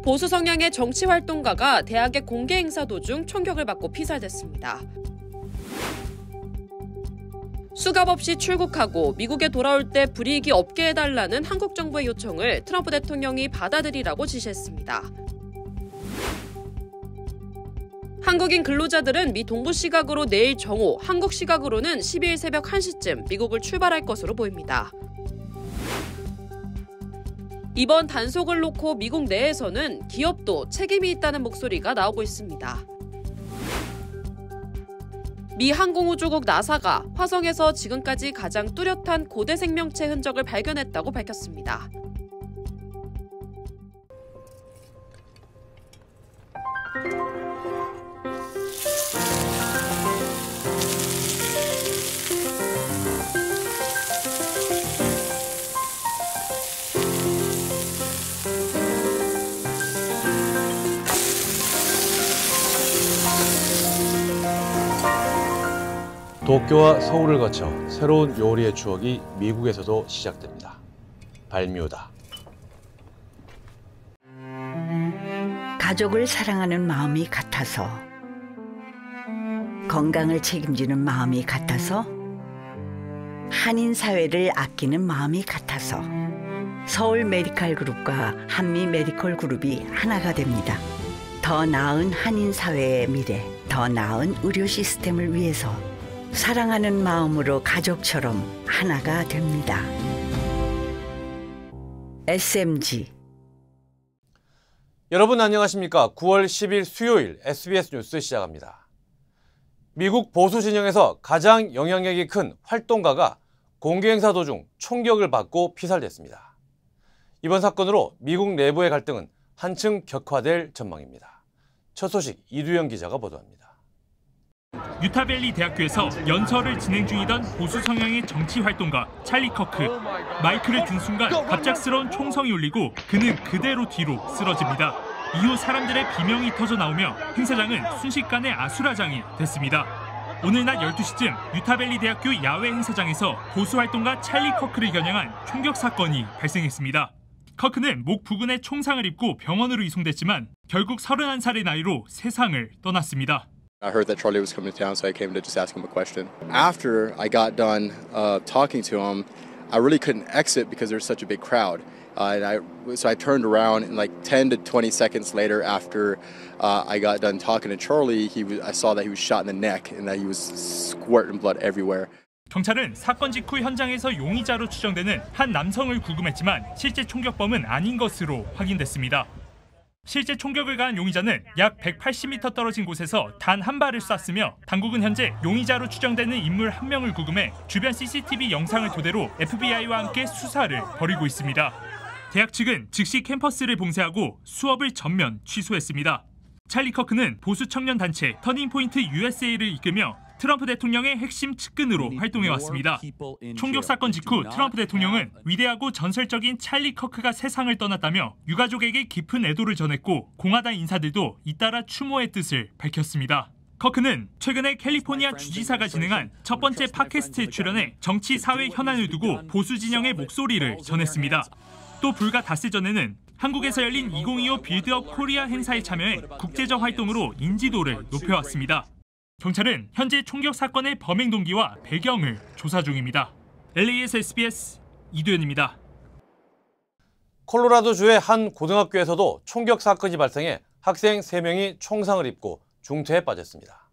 보수 성향의 정치 활동가가 대학의 공개 행사 도중 총격을 받고 피살됐습니다. 수갑 없이 출국하고 미국에 돌아올 때 불이익이 없게 해달라는 한국 정부의 요청을 트럼프 대통령이 받아들이라고 지시했습니다. 한국인 근로자들은 미 동부 시각으로 내일 정오, 한국 시각으로는 12일 새벽 1시쯤 미국을 출발할 것으로 보입니다. 이번 단속을 놓고 미국 내에서는 기업도 책임이 있다는 목소리가 나오고 있습니다. 미 항공우주국 나사가 화성에서 지금까지 가장 뚜렷한 고대 생명체 흔적을 발견했다고 밝혔습니다. 도쿄와 서울을 거쳐 새로운 요리의 추억이 미국에서도 시작됩니다. 발뮤다. 가족을 사랑하는 마음이 같아서, 건강을 책임지는 마음이 같아서, 한인 사회를 아끼는 마음이 같아서 서울 메디칼 그룹과 한미 메디컬 그룹이 하나가 됩니다. 더 나은 한인 사회의 미래, 더 나은 의료 시스템을 위해서 사랑하는 마음으로 가족처럼 하나가 됩니다. SMG. 여러분 안녕하십니까? 9월 10일 수요일 SBS 뉴스 시작합니다. 미국 보수 진영에서 가장 영향력이 큰 활동가가 공개 행사 도중 총격을 받고 피살됐습니다. 이번 사건으로 미국 내부의 갈등은 한층 격화될 전망입니다. 첫 소식 이두영 기자가 보도합니다. 유타밸리 대학교에서 연설을 진행 중이던 보수 성향의 정치 활동가 찰리 커크. 마이크를 든 순간 갑작스러운 총성이 울리고 그는 그대로 뒤로 쓰러집니다. 이후 사람들의 비명이 터져 나오며 행사장은 순식간에 아수라장이 됐습니다. 오늘 낮 12시쯤 유타밸리 대학교 야외 행사장에서 보수 활동가 찰리 커크를 겨냥한 총격 사건이 발생했습니다. 커크는 목 부근에 총상을 입고 병원으로 이송됐지만 결국 31살의 나이로 세상을 떠났습니다. I heard that Charlie was coming to town, so I came to just ask him a question. After I got done talking to him, I really couldn't exit because there was such a big crowd. So I turned around, and like 10 to 20 seconds later, after I got done talking to Charlie, I saw that he was shot in the neck and that he was squirting blood everywhere. 경찰은 사건 직후 현장에서 용의자로 추정되는 한 남성을 구금했지만 실제 총격범은 아닌 것으로 확인됐습니다. 실제 총격을 가한 용의자는 약 180m 떨어진 곳에서 단 한 발을 쐈으며 당국은 현재 용의자로 추정되는 인물 한 명을 구금해 주변 CCTV 영상을 토대로 FBI와 함께 수사를 벌이고 있습니다. 대학 측은 즉시 캠퍼스를 봉쇄하고 수업을 전면 취소했습니다. 찰리 커크는 보수 청년 단체 터닝포인트 USA를 이끌며 트럼프 대통령의 핵심 측근으로 활동해왔습니다. 총격 사건 직후 트럼프 대통령은 위대하고 전설적인 찰리 커크가 세상을 떠났다며 유가족에게 깊은 애도를 전했고 공화당 인사들도 잇따라 추모의 뜻을 밝혔습니다. 커크는 최근에 캘리포니아 주지사가 진행한 첫 번째 팟캐스트에 출연해 정치 사회 현안을 두고 보수 진영의 목소리를 전했습니다. 또 불과 닷새 전에는 한국에서 열린 2025 빌드업 코리아 행사에 참여해 국제적 활동으로 인지도를 높여왔습니다. 경찰은 현재 총격 사건의 범행 동기와 배경을 조사 중입니다. LA에서 SBS 이두현입니다. 콜로라도주의 한 고등학교에서도 총격 사건이 발생해 학생 3명이 총상을 입고 중태에 빠졌습니다.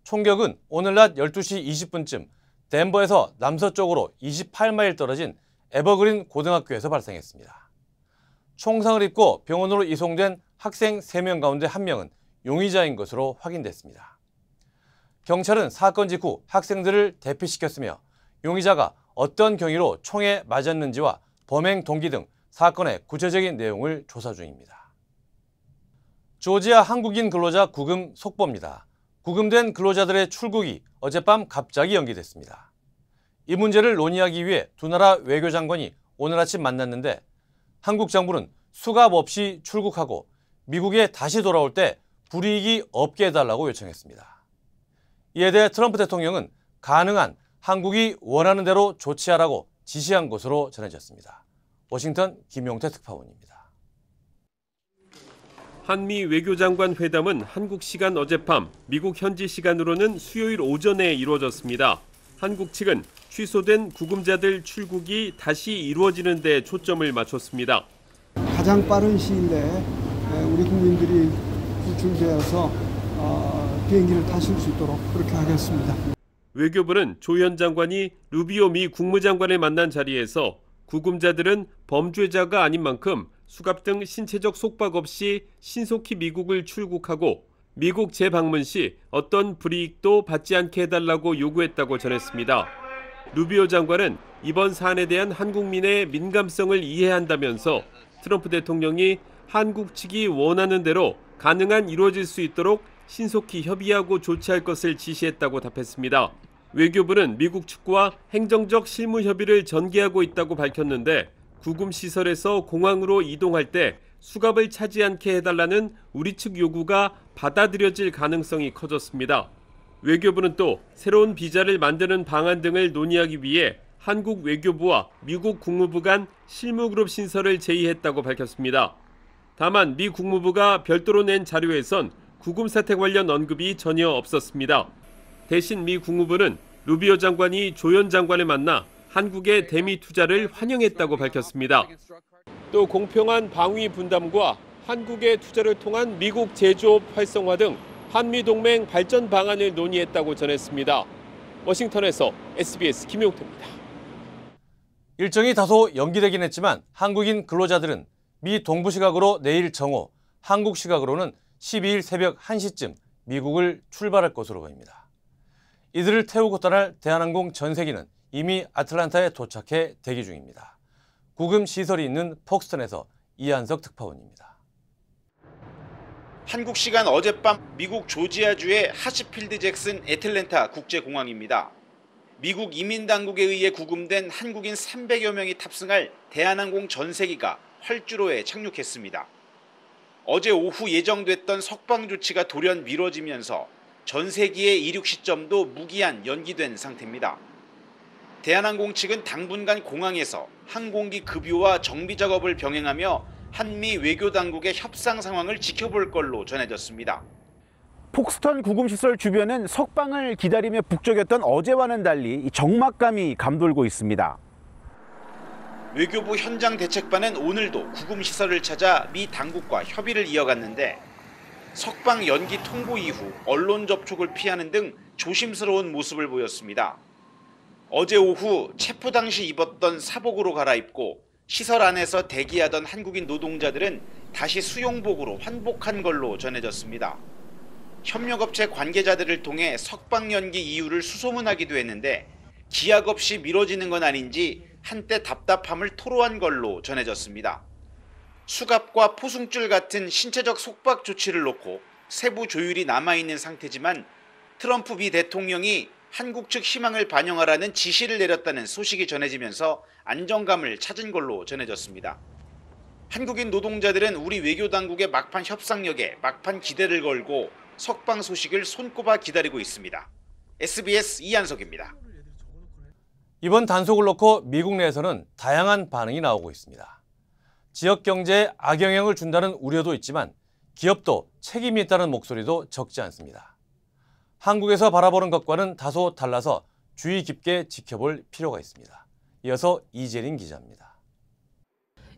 총격은 오늘 낮 12시 20분쯤 덴버에서 남서쪽으로 28마일 떨어진 에버그린 고등학교에서 발생했습니다. 총상을 입고 병원으로 이송된 학생 3명 가운데 1명은 용의자인 것으로 확인됐습니다. 경찰은 사건 직후 학생들을 대피시켰으며 용의자가 어떤 경위로 총에 맞았는지와 범행 동기 등 사건의 구체적인 내용을 조사 중입니다. 조지아 한국인 근로자 구금 속보입니다. 구금된 근로자들의 출국이 어젯밤 갑자기 연기됐습니다. 이 문제를 논의하기 위해 두 나라 외교장관이 오늘 아침 만났는데 한국 정부는 수갑 없이 출국하고 미국에 다시 돌아올 때 불이익이 없게 해달라고 요청했습니다. 이에 대해 트럼프 대통령은 가능한 한국이 원하는 대로 조치하라고 지시한 것으로 전해졌습니다. 워싱턴 김용태 특파원입니다. 한미 외교장관 회담은 한국 시간 어젯밤, 미국 현지 시간으로는 수요일 오전에 이루어졌습니다. 한국 측은 취소된 구금자들 출국이 다시 이루어지는 데 초점을 맞췄습니다. 가장 빠른 시일 내에 우리 국민들이 구출되어서 비행기를 타실 수 있도록 그렇게 하겠습니다. 외교부는 조 현 장관이 루비오 미 국무장관을 만난 자리에서 구금자들은 범죄자가 아닌 만큼 수갑 등 신체적 속박 없이 신속히 미국을 출국하고 미국 재방문 시 어떤 불이익도 받지 않게 해달라고 요구했다고 전했습니다. 루비오 장관은 이번 사안에 대한 한국민의 민감성을 이해한다면서 트럼프 대통령이 한국 측이 원하는 대로 가능한 이루어질 수 있도록 신속히 협의하고 조치할 것을 지시했다고 답했습니다. 외교부는 미국 측과 행정적 실무 협의를 전개하고 있다고 밝혔는데 구금시설에서 공항으로 이동할 때 수갑을 차지 않게 해달라는 우리 측 요구가 받아들여질 가능성이 커졌습니다. 외교부는 또 새로운 비자를 만드는 방안 등을 논의하기 위해 한국 외교부와 미국 국무부 간 실무그룹 신설을 제의했다고 밝혔습니다. 다만 미 국무부가 별도로 낸 자료에선 구금 사태 관련 언급이 전혀 없었습니다. 대신 미 국무부는 루비오 장관이 조 현 장관을 만나 한국의 대미 투자를 환영했다고 밝혔습니다. 또 공평한 방위 분담과 한국의 투자를 통한 미국 제조업 활성화 등 한미동맹 발전 방안을 논의했다고 전했습니다. 워싱턴에서 SBS 김용태입니다. 일정이 다소 연기되긴 했지만 한국인 근로자들은 미 동부 시각으로 내일 정오, 한국 시각으로는 12일 새벽 1시쯤 미국을 출발할 것으로 보입니다. 이들을 태우고 떠날 대한항공 전세기는 이미 아틀란타에 도착해 대기 중입니다. 구금 시설이 있는 퍽스턴에서 이한석 특파원입니다. 한국 시간 어젯밤 미국 조지아주의 하시필드 잭슨 애틀랜타 국제공항입니다. 미국 이민당국에 의해 구금된 한국인 300여 명이 탑승할 대한항공 전세기가 활주로에 착륙했습니다. 어제 오후 예정됐던 석방 조치가 돌연 미뤄지면서 전세기의 이륙 시점도 무기한 연기된 상태입니다. 대한항공 측은 당분간 공항에서 항공기 급유와 정비 작업을 병행하며 한미 외교당국의 협상 상황을 지켜볼 걸로 전해졌습니다. 폭스턴 구금시설 주변은 석방을 기다리며 북적였던 어제와는 달리 적막감이 감돌고 있습니다. 외교부 현장 대책반은 오늘도 구금시설을 찾아 미 당국과 협의를 이어갔는데 석방 연기 통보 이후 언론 접촉을 피하는 등 조심스러운 모습을 보였습니다. 어제 오후 체포 당시 입었던 사복으로 갈아입고 시설 안에서 대기하던 한국인 노동자들은 다시 수용복으로 환복한 걸로 전해졌습니다. 협력업체 관계자들을 통해 석방 연기 이유를 수소문하기도 했는데 기약 없이 미뤄지는 건 아닌지 한때 답답함을 토로한 걸로 전해졌습니다. 수갑과 포승줄 같은 신체적 속박 조치를 놓고 세부 조율이 남아있는 상태지만 트럼프 미 대통령이 한국 측 희망을 반영하라는 지시를 내렸다는 소식이 전해지면서 안정감을 찾은 걸로 전해졌습니다. 한국인 노동자들은 우리 외교당국의 막판 협상력에 막판 기대를 걸고 석방 소식을 손꼽아 기다리고 있습니다. SBS 이한석입니다. 이번 단속을 놓고 미국 내에서는 다양한 반응이 나오고 있습니다. 지역 경제에 악영향을 준다는 우려도 있지만 기업도 책임이 있다는 목소리도 적지 않습니다. 한국에서 바라보는 것과는 다소 달라서 주의 깊게 지켜볼 필요가 있습니다. 이어서 이재린 기자입니다.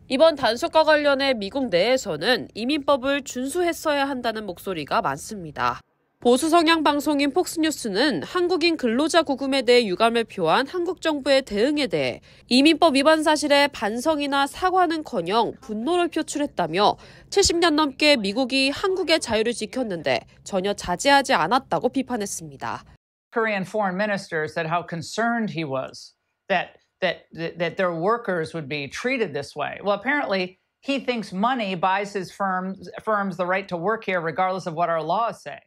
이번 단속과 관련해 미국 내에서는 이민법을 준수했어야 한다는 목소리가 많습니다. 보수 성향 방송인 폭스뉴스는 한국인 근로자 구금에 대해 유감을 표한 한국 정부의 대응에 대해 이민법 위반 사실에 반성이나 사과는커녕 분노를 표출했다며 70년 넘게 미국이 한국의 자유를 지켰는데 전혀 자제하지 않았다고 비판했습니다. Korean foreign minister said how concerned he was that their workers would be treated this way. Well, apparently he thinks money buys his firms the right to work here regardless of what our laws say.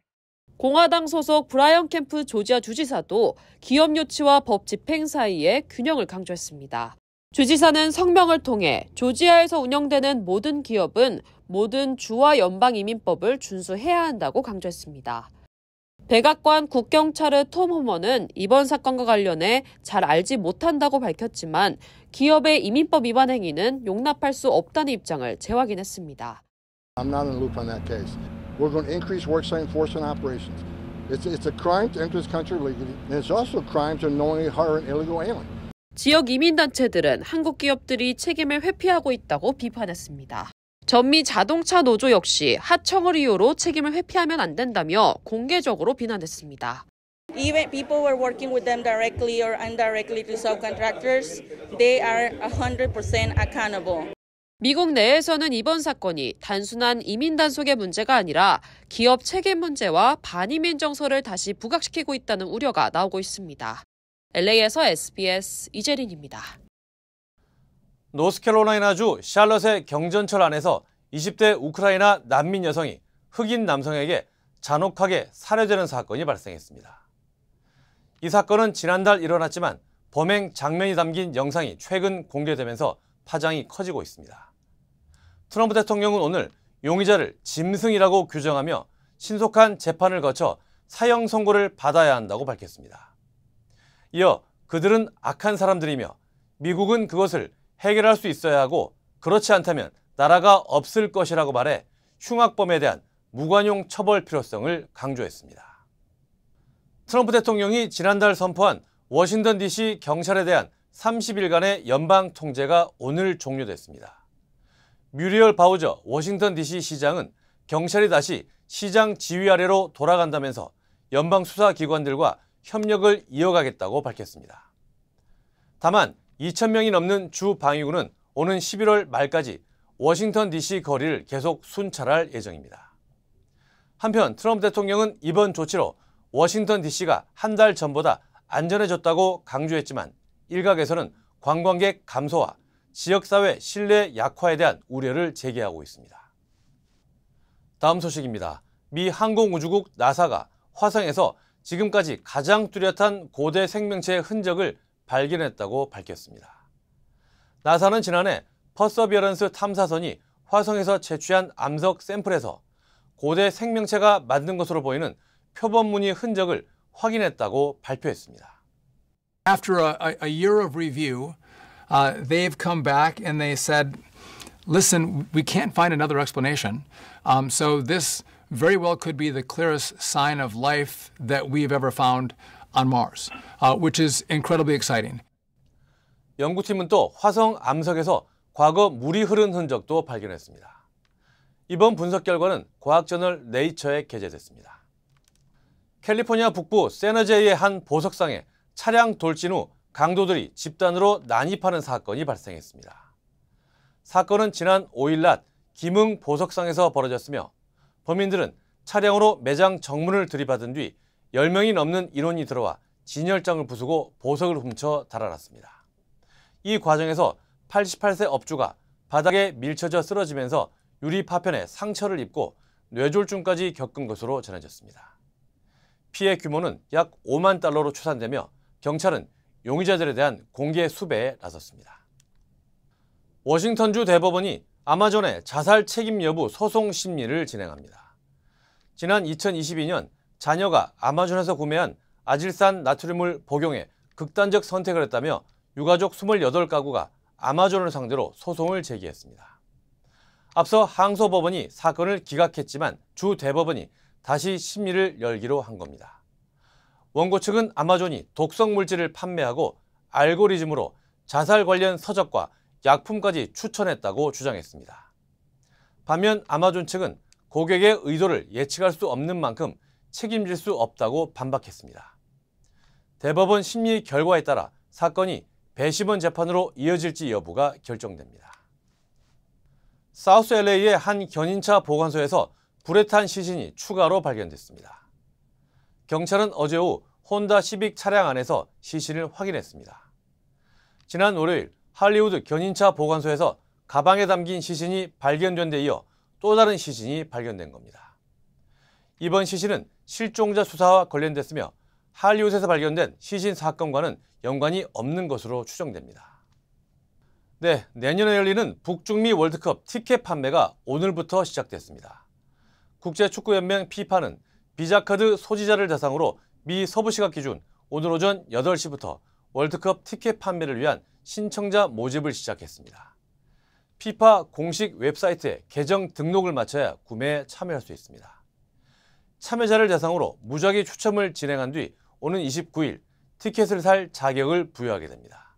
공화당 소속 브라이언 캠프 조지아 주지사도 기업 요치와 법 집행 사이의 균형을 강조했습니다. 주지사는 성명을 통해 조지아에서 운영되는 모든 기업은 모든 주와 연방 이민법을 준수해야 한다고 강조했습니다. 백악관 국경차르 톰 호머는 이번 사건과 관련해 잘 알지 못한다고 밝혔지만 기업의 이민법 위반 행위는 용납할 수 없다는 입장을 재확인했습니다. I'm not in the loop on that case. We're going to increase worksite enforcement operations. It's a crime to enter this country illegally, and it's also a crime to knowingly hire an illegal alien. 지역 이민단체들은 한국 기업들이 책임을 회피하고 있다고 비판했습니다. 전미 자동차 노조 역시 하청을 이유로 책임을 회피하면 안 된다며 공개적으로 비난했습니다. Even people were working with them directly or indirectly to subcontractors, they are 100% accountable. 미국 내에서는 이번 사건이 단순한 이민 단속의 문제가 아니라 기업 책임 문제와 반이민 정서를 다시 부각시키고 있다는 우려가 나오고 있습니다. LA에서 SBS 이재린입니다. 노스캐롤라이나주 샬럿의 경전철 안에서 20대 우크라이나 난민 여성이 흑인 남성에게 잔혹하게 살해되는 사건이 발생했습니다. 이 사건은 지난달 일어났지만 범행 장면이 담긴 영상이 최근 공개되면서 파장이 커지고 있습니다. 트럼프 대통령은 오늘 용의자를 짐승이라고 규정하며 신속한 재판을 거쳐 사형 선고를 받아야 한다고 밝혔습니다. 이어 그들은 악한 사람들이며 미국은 그것을 해결할 수 있어야 하고 그렇지 않다면 나라가 없을 것이라고 말해 흉악범에 대한 무관용 처벌 필요성을 강조했습니다. 트럼프 대통령이 지난달 선포한 워싱턴 DC 경찰에 대한 30일간의 연방 통제가 오늘 종료됐습니다. 뮤리얼 바우저 워싱턴 DC 시장은 경찰이 다시 시장 지휘 아래로 돌아간다면서 연방 수사기관들과 협력을 이어가겠다고 밝혔습니다. 다만 2,000명이 넘는 주 방위군은 오는 11월 말까지 워싱턴 DC 거리를 계속 순찰할 예정입니다. 한편 트럼프 대통령은 이번 조치로 워싱턴 DC가 한 달 전보다 안전해졌다고 강조했지만 일각에서는 관광객 감소와 지역사회 신뢰 약화에 대한 우려를 제기하고 있습니다. 다음 소식입니다. 미 항공우주국 나사가 화성에서 지금까지 가장 뚜렷한 고대 생명체의 흔적을 발견했다고 밝혔습니다. 나사는 지난해 퍼서비어런스 탐사선이 화성에서 채취한 암석 샘플에서 고대 생명체가 만든 것으로 보이는 표범무늬 흔적을 확인했다고 발표했습니다. After a year of review, they've come back and they said, listen, we can't find another explanation. So this very well could be the clearest sign of life that we've ever found on Mars, which is incredibly exciting. 연구팀은 또 화성 암석에서 과거 물이 흐른 흔적도 발견했습니다. 이번 분석 결과는 과학저널 네이처에 게재됐습니다. 캘리포니아 북부 세너제이의 한 보석상에 차량 돌진 후 강도들이 집단으로 난입하는 사건이 발생했습니다. 사건은 지난 5일 낮 김흥 보석상에서 벌어졌으며 범인들은 차량으로 매장 정문을 들이받은 뒤 10명이 넘는 인원이 들어와 진열장을 부수고 보석을 훔쳐 달아났습니다. 이 과정에서 88세 업주가 바닥에 밀쳐져 쓰러지면서 유리 파편에 상처를 입고 뇌졸중까지 겪은 것으로 전해졌습니다. 피해 규모는 약 5만 달러로 추산되며 경찰은 용의자들에 대한 공개 수배에 나섰습니다. 워싱턴주 대법원이 아마존의 자살 책임 여부 소송 심리를 진행합니다. 지난 2022년 자녀가 아마존에서 구매한 아질산 나트륨을 복용해 극단적 선택을 했다며 유가족 28가구가 아마존을 상대로 소송을 제기했습니다. 앞서 항소법원이 사건을 기각했지만 주 대법원이 다시 심리를 열기로 한 겁니다. 원고 측은 아마존이 독성 물질을 판매하고 알고리즘으로 자살 관련 서적과 약품까지 추천했다고 주장했습니다. 반면 아마존 측은 고객의 의도를 예측할 수 없는 만큼 책임질 수 없다고 반박했습니다. 대법원 심리 결과에 따라 사건이 배심원 재판으로 이어질지 여부가 결정됩니다. 사우스 LA의 한 견인차 보관소에서 불에 탄 시신이 추가로 발견됐습니다. 경찰은 어제 오후 혼다 시빅 차량 안에서 시신을 확인했습니다. 지난 월요일 할리우드 견인차 보관소에서 가방에 담긴 시신이 발견된 데 이어 또 다른 시신이 발견된 겁니다. 이번 시신은 실종자 수사와 관련됐으며 할리우드에서 발견된 시신 사건과는 연관이 없는 것으로 추정됩니다. 네, 내년에 열리는 북중미 월드컵 티켓 판매가 오늘부터 시작됐습니다. 국제축구연맹 FIFA는 비자카드 소지자를 대상으로 미 서부 시각 기준 오늘 오전 8시부터 월드컵 티켓 판매를 위한 신청자 모집을 시작했습니다. 피파 공식 웹사이트에 계정 등록을 마쳐야 구매에 참여할 수 있습니다. 참여자를 대상으로 무작위 추첨을 진행한 뒤 오는 29일 티켓을 살 자격을 부여하게 됩니다.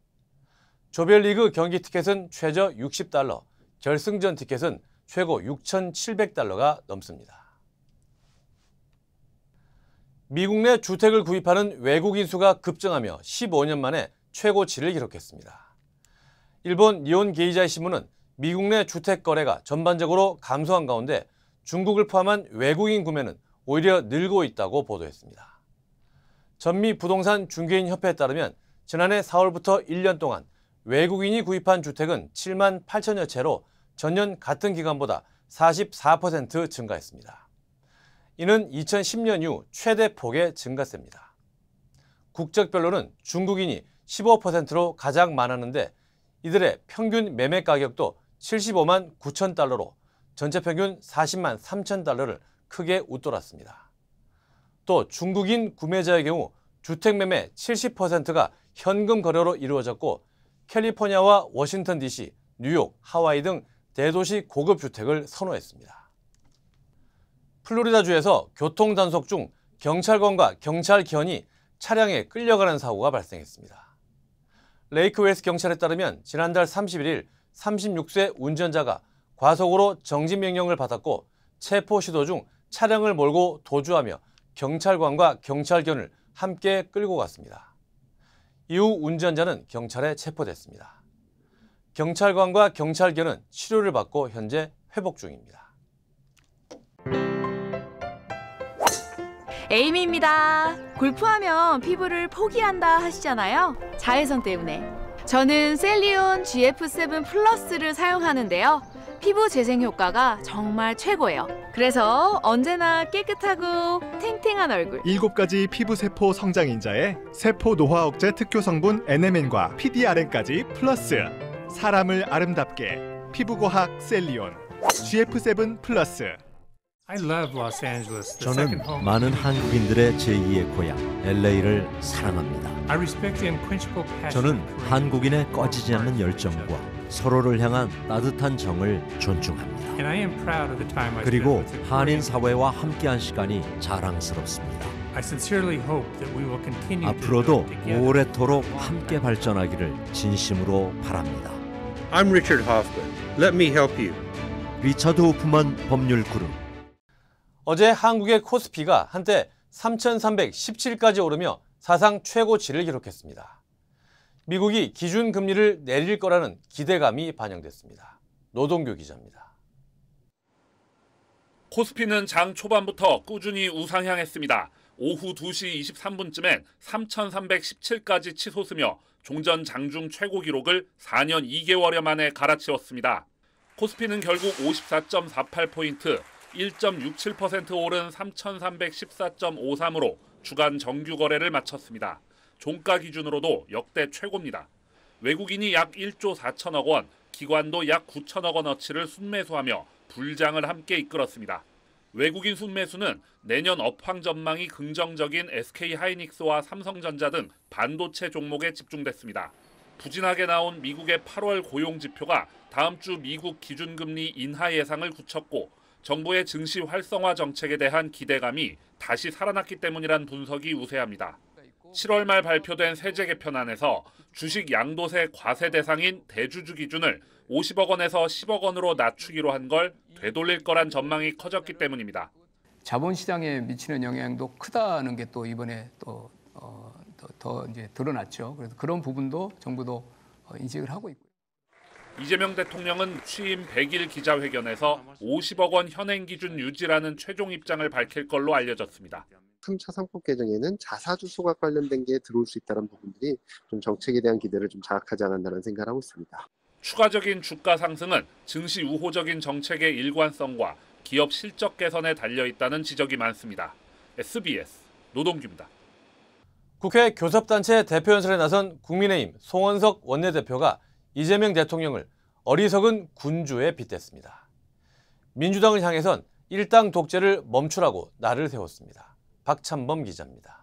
조별리그 경기 티켓은 최저 $60, 결승전 티켓은 최고 $6,700가 넘습니다. 미국 내 주택을 구입하는 외국인 수가 급증하며 15년 만에 최고치를 기록했습니다. 일본 니혼 게이자이 신문은 미국 내 주택 거래가 전반적으로 감소한 가운데 중국을 포함한 외국인 구매는 오히려 늘고 있다고 보도했습니다. 전미 부동산 중개인 협회에 따르면 지난해 4월부터 1년 동안 외국인이 구입한 주택은 7만 8천여 채로 전년 같은 기간보다 44% 증가했습니다. 이는 2010년 이후 최대 폭의 증가세입니다. 국적별로는 중국인이 15%로 가장 많았는데 이들의 평균 매매 가격도 75만 9천 달러로 전체 평균 40만 3천 달러를 크게 웃돌았습니다. 또 중국인 구매자의 경우 주택 매매 70%가 현금 거래로 이루어졌고 캘리포니아와 워싱턴 DC, 뉴욕, 하와이 등 대도시 고급 주택을 선호했습니다. 플로리다주에서 교통 단속 중 경찰관과 경찰 기관이 차량에 끌려가는 사고가 발생했습니다. 레이크 웨스트 경찰에 따르면 지난달 31일 36세 운전자가 과속으로 정지 명령을 받았고 체포 시도 중 차량을 몰고 도주하며 경찰관과 경찰견을 함께 끌고 갔습니다. 이후 운전자는 경찰에 체포됐습니다. 경찰관과 경찰견은 치료를 받고 현재 회복 중입니다. 에이미입니다. 골프하면 피부를 포기한다 하시잖아요. 자외선 때문에. 저는 셀리온 GF7 플러스를 사용하는데요. 피부 재생 효과가 정말 최고예요. 그래서 언제나 깨끗하고 탱탱한 얼굴. 7가지 피부 세포 성장 인자에 세포 노화 억제 특효 성분 NMN과 PDRN까지 플러스. 사람을 아름답게 피부과학 셀리온 GF7 플러스. 저는 많은 한국인들의 제2의 고향 LA를 사랑합니다. 저는 한국인의 꺼지지 않는 열정과 서로를 향한 따뜻한 정을 존중합니다. 그리고 한인 사회와 함께한 시간이 자랑스럽습니다. 앞으로도 오래도록 함께 발전하기를 진심으로 바랍니다. I'm Richard Hoffman. Let me help you. 리처드 호프만 법률 그룹. 어제 한국의 코스피가 한때 3,317까지 오르며 사상 최고치를 기록했습니다. 미국이 기준금리를 내릴 거라는 기대감이 반영됐습니다. 노동규 기자입니다. 코스피는 장 초반부터 꾸준히 우상향했습니다. 오후 2시 23분쯤엔 3,317까지 치솟으며 종전 장중 최고 기록을 4년 2개월여 만에 갈아치웠습니다. 코스피는 결국 54.48포인트, 1.67% 오른 3,314.53으로 주간 정규 거래를 마쳤습니다. 종가 기준으로도 역대 최고입니다. 외국인이 약 1조 4천억 원, 기관도 약 9천억 원어치를 순매수하며 불장을 함께 이끌었습니다. 외국인 순매수는 내년 업황 전망이 긍정적인 SK하이닉스와 삼성전자 등 반도체 종목에 집중됐습니다. 부진하게 나온 미국의 8월 고용 지표가 다음 주 미국 기준금리 인하 예상을 굳혔고 정부의 증시 활성화 정책에 대한 기대감이 다시 살아났기 때문이란 분석이 우세합니다. 7월 말 발표된 세제 개편안에서 주식 양도세 과세 대상인 대주주 기준을 50억 원에서 10억 원으로 낮추기로 한 걸 되돌릴 거란 전망이 커졌기 때문입니다. 자본시장에 미치는 영향도 크다는 게 또 이번에 더 이제 드러났죠. 그래서 그런 부분도 정부도 인식을 하고 있고요. 이재명 대통령은 취임 100일 기자회견에서 50억 원 현행 기준 유지라는 최종 입장을 밝힐 걸로 알려졌습니다. 3차 상법 개정에는 자사주 소각 관련된 게 들어올 수 있다는 부분들이 좀 정책에 대한 기대를 좀 자극하지 않았나라는 생각을 하고 있습니다. 추가적인 주가 상승은 증시 우호적인 정책의 일관성과 기업 실적 개선에 달려있다는 지적이 많습니다. SBS 노동규입니다. 국회 교섭단체 대표연설에 나선 국민의힘 송원석 원내대표가 이재명 대통령을 어리석은 군주에 빗댔습니다. 민주당을 향해선 일당 독재를 멈추라고 날을 세웠습니다. 박찬범 기자입니다.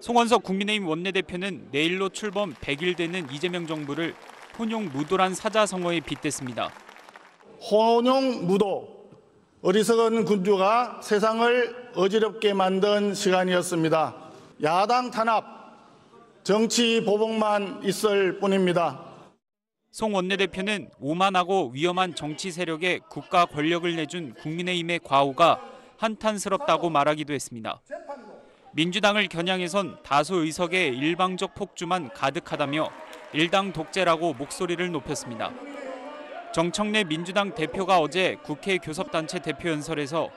송원석 국민의힘 원내대표는 내일로 출범 100일 되는 이재명 정부를 혼용 무도란 사자성어에 빗댔습니다. 혼용 무도, 어리석은 군주가 세상을 어지럽게 만든 시간이었습니다. 야당 탄압, 정치 보복만 있을 뿐입니다. 송 원내대표는 오만하고 위험한 정치 세력에 국가 권력을 내준 국민의힘의 과오가 한탄스럽다고 말하기도 했습니다. 민주당을 겨냥해선 다수 의석의 일방적 폭주만 가득하다며 일당 독재라고 목소리를 높였습니다. 정청래 민주당 대표가 어제 국회 교섭단체 대표 연설에서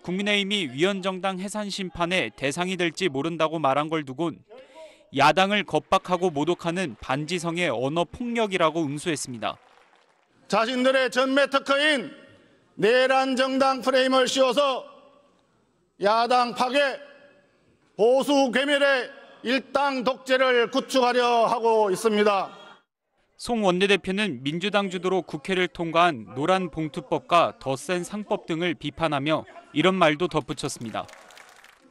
국민의힘이 위헌정당 해산 심판의 대상이 될지 모른다고 말한 걸 두곤 야당을 겁박하고 모독하는 반지성의 언어 폭력이라고 응수했습니다. 자신들의 전매 특허인 내란 정당 프레임을 씌워서 야당 파괴, 보수 괴멸의 일당 독재를 구축하려 하고 있습니다. 송 원내대표는 민주당 주도로 국회를 통과한 노란봉투법과 더 센 상법 등을 비판하며 이런 말도 덧붙였습니다.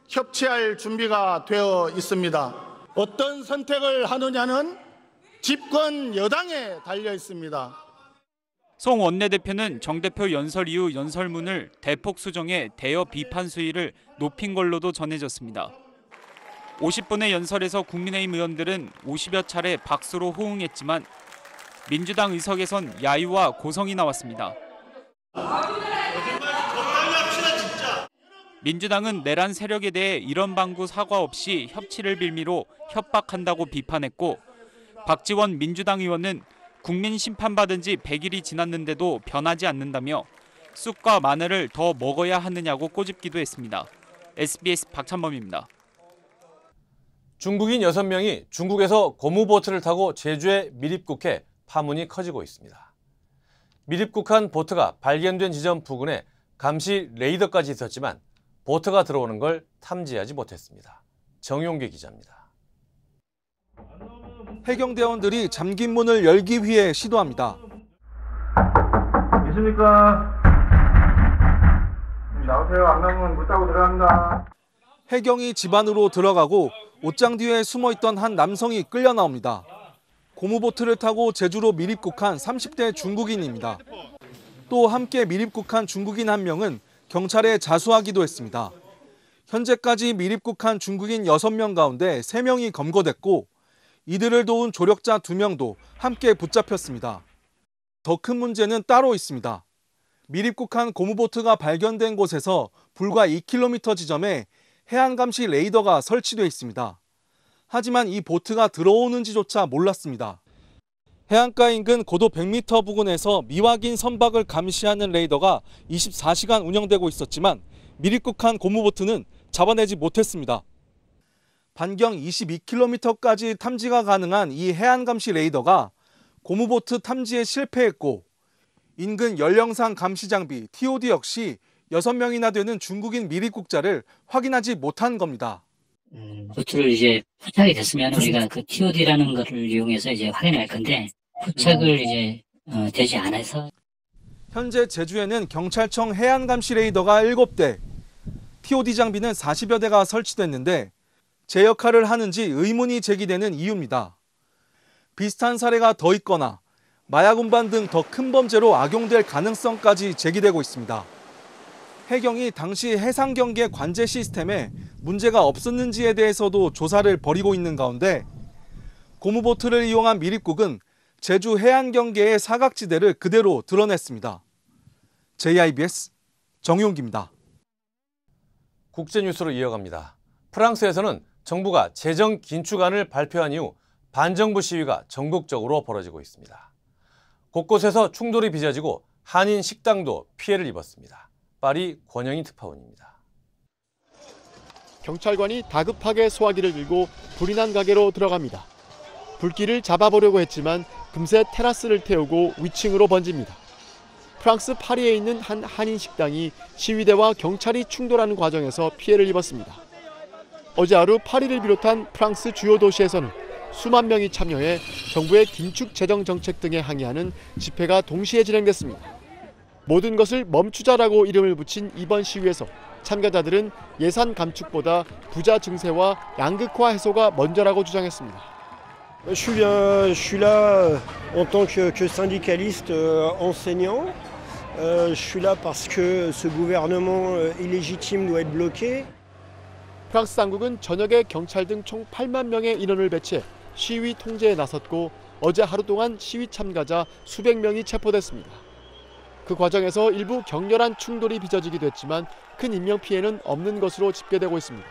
협치할 준비가 되어 있습니다. 어떤 선택을 하느냐는 집권 여당에 달려 있습니다. 송 원내대표는 정 대표 연설 이후 연설문을 대폭 수정해 대여 비판 수위를 높인 걸로도 전해졌습니다. 50분의 연설에서 국민의힘 의원들은 50여 차례 박수로 호응했지만 민주당 의석에선 야유와 고성이 나왔습니다. 민주당은 내란 세력에 대해 이런 방구 사과 없이 협치를 빌미로 협박한다고 비판했고 박지원 민주당 의원은 국민 심판받은 지 100일이 지났는데도 변하지 않는다며 쑥과 마늘을 더 먹어야 하느냐고 꼬집기도 했습니다. SBS 박찬범입니다. 중국인 6명이 중국에서 고무보트를 타고 제주에 밀입국해 파문이 커지고 있습니다. 밀입국한 보트가 발견된 지점 부근에 감시 레이더까지 있었지만 보트가 들어오는 걸 탐지하지 못했습니다. 정용기 기자입니다. 해경대원들이 잠긴 문을 열기 위해 시도합니다. 있습니까? 나오세요. 안 나오면 문 따고 들어갑니다. 해경이 집 안으로 들어가고 옷장 뒤에 숨어있던 한 남성이 끌려 나옵니다. 고무보트를 타고 제주로 밀입국한 30대 중국인입니다. 또 함께 밀입국한 중국인 한 명은 경찰에 자수하기도 했습니다. 현재까지 밀입국한 중국인 6명 가운데 3명이 검거됐고 이들을 도운 조력자 2명도 함께 붙잡혔습니다. 더 큰 문제는 따로 있습니다. 밀입국한 고무보트가 발견된 곳에서 불과 2km 지점에 해안감시 레이더가 설치돼 있습니다. 하지만 이 보트가 들어오는지조차 몰랐습니다. 해안가 인근 고도 100m 부근에서 미확인 선박을 감시하는 레이더가 24시간 운영되고 있었지만 밀입국한 고무보트는 잡아내지 못했습니다. 반경 22km까지 탐지가 가능한 이 해안감시 레이더가 고무보트 탐지에 실패했고 인근 연령상 감시 장비 TOD 역시 6명이나 되는 중국인 밀입국자를 확인하지 못한 겁니다. 보트를 이제 포착이 됐으면 우리가 그 TOD라는 것을 이용해서 이제 확인할 건데 포착을 이제 되지 않아서 현재 제주에는 경찰청 해안감시 레이더가 7대, TOD 장비는 40여 대가 설치됐는데 제 역할을 하는지 의문이 제기되는 이유입니다. 비슷한 사례가 더 있거나 마약 운반 등 더 큰 범죄로 악용될 가능성까지 제기되고 있습니다. 해경이 당시 해상경계 관제 시스템에 문제가 없었는지에 대해서도 조사를 벌이고 있는 가운데 고무보트를 이용한 밀입국은 제주 해안경계의 사각지대를 그대로 드러냈습니다. JIBS 정용기입니다. 국제뉴스로 이어갑니다. 프랑스에서는 정부가 재정 긴축안을 발표한 이후 반정부 시위가 전국적으로 벌어지고 있습니다. 곳곳에서 충돌이 빚어지고 한인 식당도 피해를 입었습니다. 파리 권영희 특파원입니다. 경찰관이 다급하게 소화기를 들고 불이 난 가게로 들어갑니다. 불길을 잡아보려고 했지만 금세 테라스를 태우고 위층으로 번집니다. 프랑스 파리에 있는 한 한인 식당이 시위대와 경찰이 충돌하는 과정에서 피해를 입었습니다. 어제 하루 파리를 비롯한 프랑스 주요 도시에서는 수만 명이 참여해 정부의 긴축 재정 정책 등에 항의하는 집회가 동시에 진행됐습니다. 모든 것을 멈추자라고 이름을 붙인 이번 시위에서 참가자들은 예산 감축보다 부자 증세와 양극화 해소가 먼저라고 주장했습니다. Je suis là en tant que syndicaliste enseignant. Je suis là parce que ce gouvernement illégitime doit être bloqué. 프랑스 당국은 저녁에 경찰 등 총 8만 명의 인원을 배치해 시위 통제에 나섰고 어제 하루 동안 시위 참가자 수백 명이 체포됐습니다. 그 과정에서 일부 격렬한 충돌이 빚어지기도 했지만 큰 인명피해는 없는 것으로 집계되고 있습니다.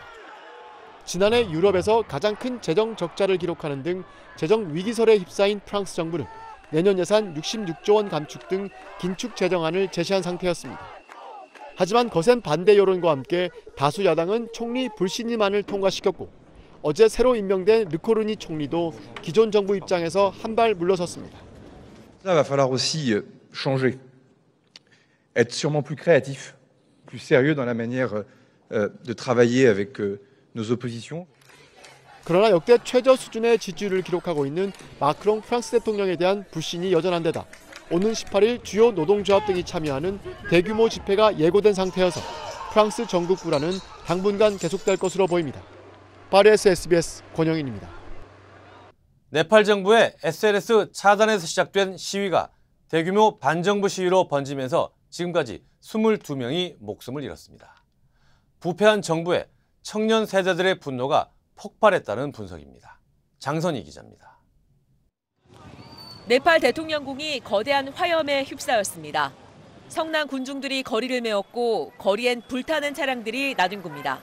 지난해 유럽에서 가장 큰 재정 적자를 기록하는 등 재정 위기설에 휩싸인 프랑스 정부는 내년 예산 66조 원 감축 등 긴축 재정안을 제시한 상태였습니다. 하지만 거센 반대 여론과 함께 다수 야당은 총리 불신임안을 통과시켰고 어제 새로 임명된 르코르니 총리도 기존 정부 입장에서 한 발 물러섰습니다. Ça va falloir aussi changer, être sûrement plus créatif, plus sérieux dans la manière de travailler avec nos oppositions. 그러나 역대 최저 수준의 지지율을 기록하고 있는 마크롱 프랑스 대통령에 대한 불신이 여전한 데다 오는 18일 주요 노동조합 등이 참여하는 대규모 집회가 예고된 상태여서 프랑스 전국 불안은 당분간 계속될 것으로 보입니다. 파리에서 SBS 권영인입니다. 네팔 정부의 SNS 차단에서 시작된 시위가 대규모 반정부 시위로 번지면서 지금까지 22명이 목숨을 잃었습니다. 부패한 정부에 청년 세대들의 분노가 폭발했다는 분석입니다. 장선희 기자입니다. 네팔 대통령궁이 거대한 화염에 휩싸였습니다. 성난 군중들이 거리를 메웠고 거리엔 불타는 차량들이 나뒹굽니다.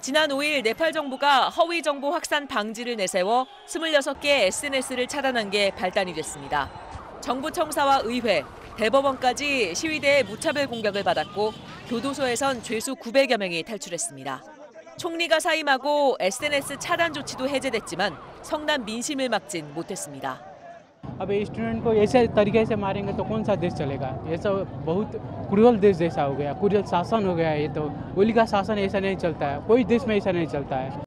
지난 5일 네팔 정부가 허위 정보 확산 방지를 내세워 26개 SNS를 차단한 게 발단이 됐습니다. 정부 청사와 의회, 대법원까지 시위대의 무차별 공격을 받았고 교도소에선 죄수 900여 명이 탈출했습니다. 총리가 사임하고 SNS 차단 조치도 해제됐지만 성난 민심을 막진 못했습니다. अब स्टूडेंट को ऐसे तरीके से मारेंगे तो कौन सा देश चलेगा? ये सब बहुत क्रूरल देश जैसा हो गया, क्रूरल शासन हो गया. ये तो गोली का शासन ऐसा नहीं चलता है. कोई देश में ऐसा नहीं चलता है.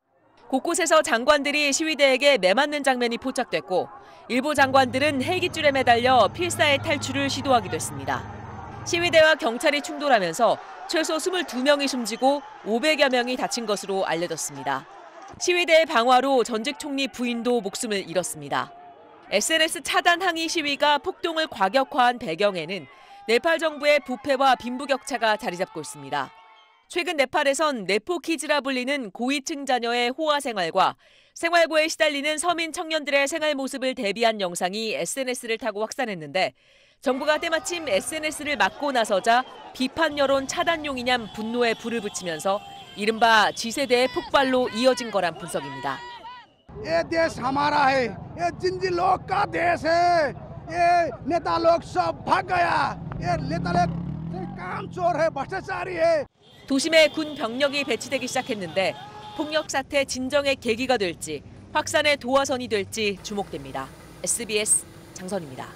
곳곳에서 장관들이 시위대에게 매맞는 장면이 포착됐고 일부 장관들은 헬기줄에 매달려 필사의 탈출을 시도하기도 했습니다. 시위대와 경찰이 충돌하면서 최소 22명이 숨지고 500여 명이 다친 것으로 알려졌습니다. 시위대의 방화로 전직 총리 부인도 목숨을 잃었습니다. SNS 차단 항의 시위가 폭동을 과격화한 배경에는 네팔 정부의 부패와 빈부격차가 자리 잡고 있습니다. 최근 네팔에선 네포키즈라 불리는 고위층 자녀의 호화 생활과 생활고에 시달리는 서민 청년들의 생활 모습을 대비한 영상이 SNS를 타고 확산했는데 정부가 때마침 SNS를 막고 나서자 비판 여론 차단용이냐 분노에 불을 붙이면서 이른바 G세대의 폭발로 이어진 거란 분석입니다. ये देश हमारा है, ये जिंजी लोग का देश है, ये नेता लोग सब भाग गया, ये नेता लोग कामचोर है, भ्रष्टाचारी है. 도심에 군 병력이 배치되기 시작했는데 폭력 사태 진정의 계기가 될지 확산의 도화선이 될지 주목됩니다. SBS 장선입니다.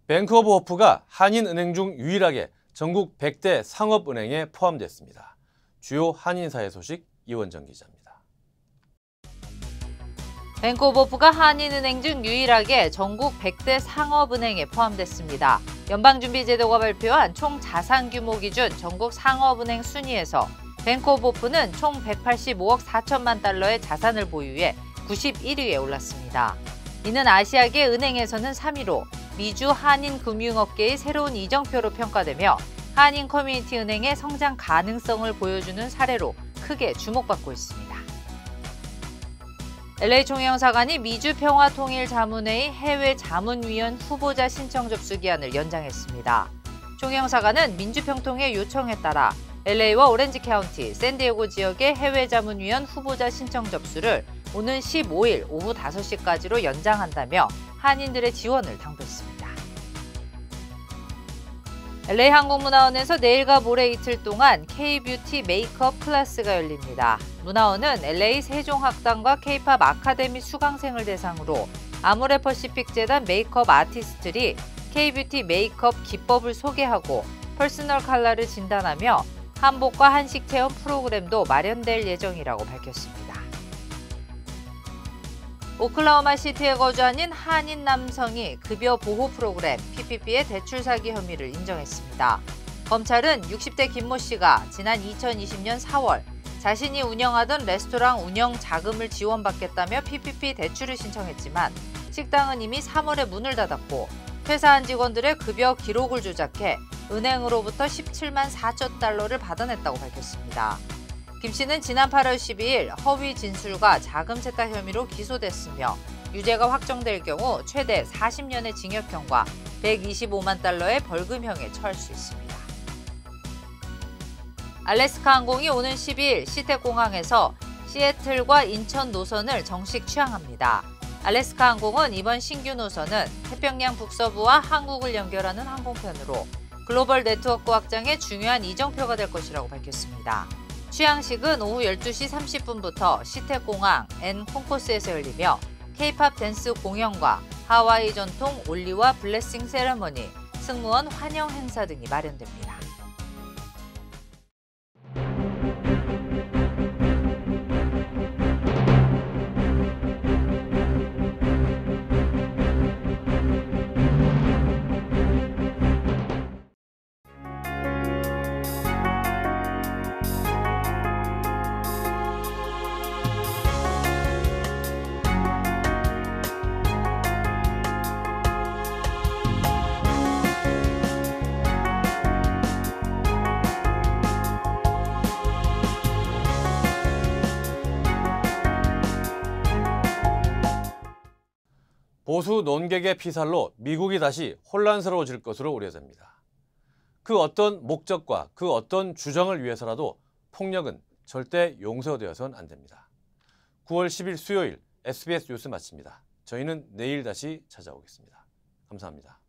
뱅크 오브 호프가 한인은행 중 유일하게 전국 100대 상업은행에 포함됐습니다. 주요 한인사회 소식 이원정 기자입니다. 뱅크 오브 호프가 한인은행 중 유일하게 전국 100대 상업은행에 포함됐습니다. 연방준비제도가 발표한 총 자산 규모 기준 전국 상업은행 순위에서 뱅크 오브 호프는 총 185억 4천만 달러의 자산을 보유해 91위에 올랐습니다. 이는 아시아계 은행에서는 3위로 미주 한인금융업계의 새로운 이정표로 평가되며 한인 커뮤니티 은행의 성장 가능성을 보여주는 사례로 크게 주목받고 있습니다. LA 총영사관이 미주평화통일자문회의 해외자문위원 후보자 신청 접수 기한을 연장했습니다. 총영사관은 민주평통의 요청에 따라 LA와 오렌지 카운티, 샌디에고 지역의 해외자문위원 후보자 신청 접수를 오는 15일 오후 5시까지로 연장한다며 한인들의 지원을 당부했습니다. LA 항공문화원에서 내일과 모레 이틀 동안 K-뷰티 메이크업 클래스가 열립니다. 문화원은 LA 세종학당과 K-팝 아카데미 수강생을 대상으로 아모레퍼시픽 재단 메이크업 아티스트들이 K-뷰티 메이크업 기법을 소개하고 퍼스널 컬러를 진단하며 한복과 한식 체험 프로그램도 마련될 예정이라고 밝혔습니다. 오클라호마 시티에 거주하는 한인 남성이 급여 보호 프로그램 PPP의 대출 사기 혐의를 인정했습니다. 검찰은 60대 김모 씨가 지난 2020년 4월 자신이 운영하던 레스토랑 운영 자금을 지원받겠다며 PPP 대출을 신청했지만 식당은 이미 3월에 문을 닫았고 퇴사한 직원들의 급여 기록을 조작해 은행으로부터 17만 4천 달러를 받아냈다고 밝혔습니다. 김 씨는 지난 8월 12일 허위 진술과 자금 세탁 혐의로 기소됐으며 유죄가 확정될 경우 최대 40년의 징역형과 125만 달러의 벌금형에 처할 수 있습니다. 알래스카 항공이 오는 12일 시태공항에서 시애틀과 인천 노선을 정식 취항합니다. 알래스카 항공은 이번 신규 노선은 태평양 북서부와 한국을 연결하는 항공편으로 글로벌 네트워크 확장에 중요한 이정표가 될 것이라고 밝혔습니다. 취항식은 오후 12시 30분부터 시태공항 N 콩코스에서 열리며 K-팝 댄스 공연과 하와이 전통 올리와 블레싱 세레머니, 승무원 환영 행사 등이 마련됩니다. 보수 논객의 피살로 미국이 다시 혼란스러워질 것으로 우려됩니다. 그 어떤 목적과 그 어떤 주장을 위해서라도 폭력은 절대 용서되어서는 안 됩니다. 9월 10일 수요일 SBS 뉴스 마칩니다. 저희는 내일 다시 찾아오겠습니다. 감사합니다.